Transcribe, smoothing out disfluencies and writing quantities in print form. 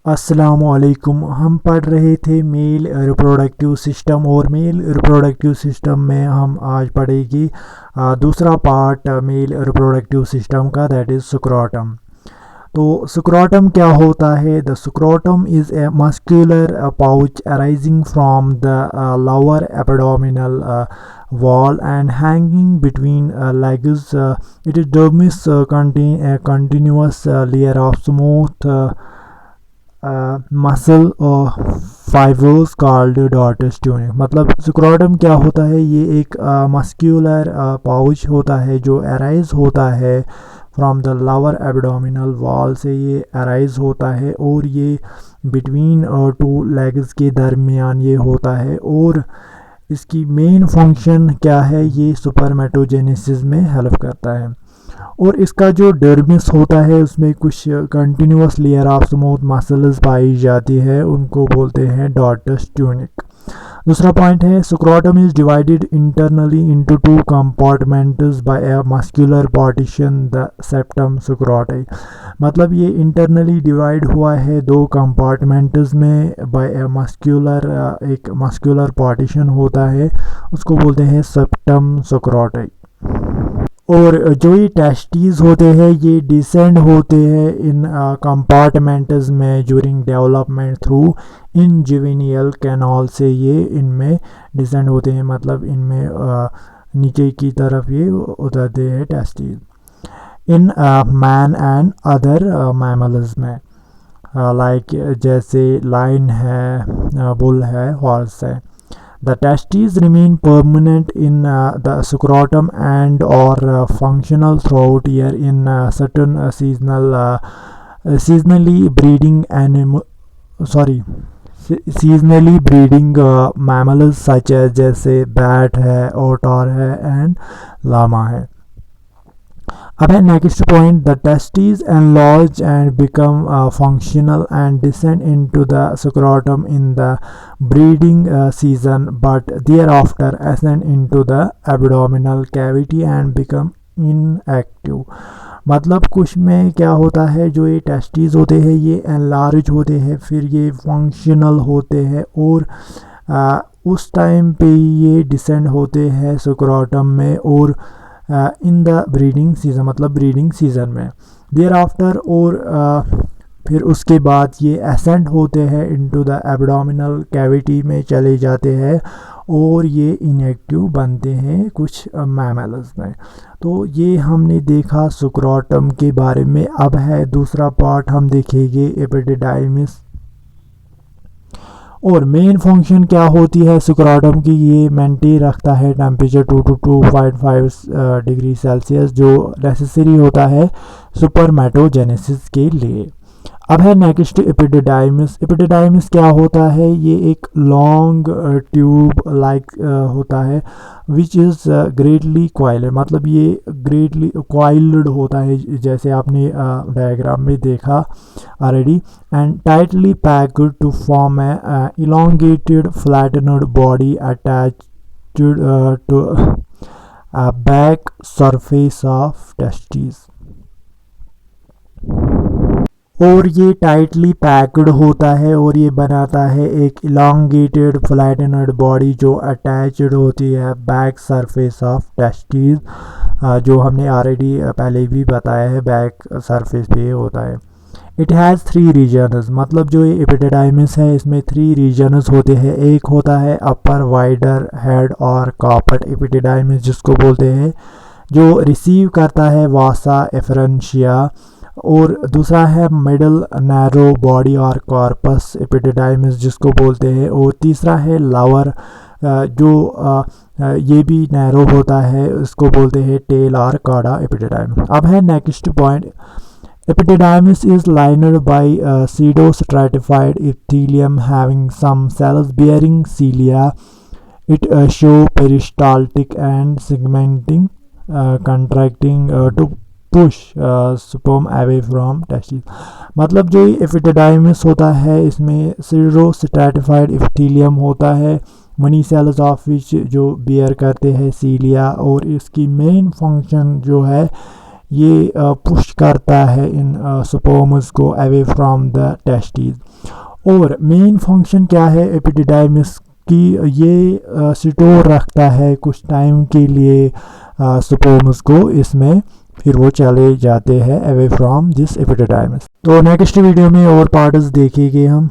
अस्सलामुअलैकुम। हम पढ़ रहे थे मेल रिप्रोडक्टिव सिस्टम और मेल रिप्रोडक्टिव सिस्टम में हम आज पढ़ेगी दूसरा पार्ट मेल रिप्रोडक्टिव सिस्टम का, दैट इज़ स्क्रोटम। तो स्क्रोटम क्या होता है? The scrotum is a muscular pouch arising from the lower abdominal wall and hanging between legs. It is dermis contain a continuous layer of smooth muscle fibres called dartos tunic. मतलब scrotum क्या होता है? ये एक muscular pouch होता है जो arise होता है from the lower abdominal wall से। ये अराइज होता है और ये बिटवीन टू लेग्स के दरमियान ये होता है। और इसकी मेन फंक्शन क्या है? ये स्पर्मेटोजेनेसिस में हेल्प करता है। और इसका जो डर्मिस होता है उसमें कुछ continuous layer of smooth muscles पाई जाती है, उनको बोलते हैं डॉटस ट्यूनिक। दूसरा पॉइंट है scrotum is divided internally into two compartments by a muscular partition, the septum scroti. मतलब ये इंटरनली डिवाइड हुआ है दो कंपार्टमेंट्स में बाय अ मस्कुलर, एक मस्कुलर पार्टीशन होता है, उसको बोलते हैं सेप्टम स्क्रोटाई। और जो ये टेस्टीज होते हैं ये डिसेंड होते हैं इन कंपार्टमेंट्स में ड्यूरिंग डेवलपमेंट थ्रू इन जुवेनियल कैनाल से ये इनमें डिसेंड होते हैं। मतलब इनमें नीचे की तरफ ये उतरते हैं testes in man and other mammals में, लाइक जैसे लाइन है, बुल है, हॉर्स है। The testes remain permanent in the scrotum and or functional throughout year in certain seasonally breeding mammals such as जैसे बैट है, ओटर है and llama है। अब है next point, the testes enlarge and become functional and descend into the scrotum in the breeding season, but thereafter ascend into the abdominal cavity and become inactive। मतलब कुछ में क्या होता है, जो ये टेस्टीज होते हैं ये enlarge होते हैं, फिर ये फंक्शनल होते हैं और उस टाइम पे ये डिसेंड होते हैं स्क्रोटम में और इन द ब्रीडिंग सीज़न, मतलब ब्रीडिंग सीज़न में। देयर आफ्टर और फिर उसके बाद ये एसेंड होते हैं इनटू द एब्डोमिनल कैविटी में चले जाते हैं और ये इनएक्टिव बनते हैं कुछ मैमल्स में। तो ये हमने देखा स्क्रोटम के बारे में। अब है दूसरा पार्ट, हम देखेंगे एपिडिडाइमिस। और मेन फंक्शन क्या होती है स्क्रोटम की? ये मेंटेन रखता है टेम्परेचर 2 to 2.5 डिग्री सेल्सियस, जो नेसेसरी होता है स्पर्मेटोजेनेसिस के लिए। अब है नेक्स्ट एपिडिडाइमिस। एपिडिडाइमिस क्या होता है? ये एक लॉन्ग ट्यूब लाइक होता है विच इज़ ग्रेटली क्वाइल्ड। मतलब ये ग्रेटली क्वाइल्ड होता है जैसे आपने डायग्राम में देखा already, and tightly packed to form a elongated flattened body attached to a back surface of testes। और ये टाइटली पैक्ड होता है और ये बनाता है एक इलांगेटेड फ्लैटेनड बॉडी जो अटैच्ड होती है बैक सरफेस ऑफ टेस्टीज, जो हमने ऑलरेडी पहले भी बताया है बैक सरफेस पे होता है। It has 3 regions. मतलब जो ये एपिडिडाइमिस है इसमें 3 रीजन्स होते हैं। एक होता है अपर वाइडर हेड और कार्पेट एपिडिडाइमिस जिसको बोलते हैं, जो रिसीव करता है वासा एफरेंशिया। और दूसरा है मिडल नैरो बॉडी और कॉर्पस एपिडिडाइमिस जिसको बोलते हैं। और तीसरा है लावर, जो ये भी नैरो होता है, उसको बोलते हैं टेल और कॉडा एपिडिडाइमिस। अब है next point, epididymis is lined by pseudostratified epithelium having some cells bearing cilia. It show peristaltic and segmenting, contracting to push sperm away from testes। मतलब जो एपिडिडाइमिस होता है इसमें pseudostratified epithelium होता है, मनी सेल्स ऑफ विच जो beer करते हैं सीलिया। और इसकी मेन फंक्शन जो है ये पुश करता है इन स्पर्म्स को अवे फ्रॉम द टेस्टिस। और मेन फंक्शन क्या है एपिडिडाइमिस की, ये स्टोर रखता है कुछ टाइम के लिए स्पर्म्स को इसमें, फिर वो चले जाते हैं अवे फ्रॉम दिस एपिडिडाइमिस। तो नेक्स्ट वीडियो में और पार्ट्स देखेंगे हम।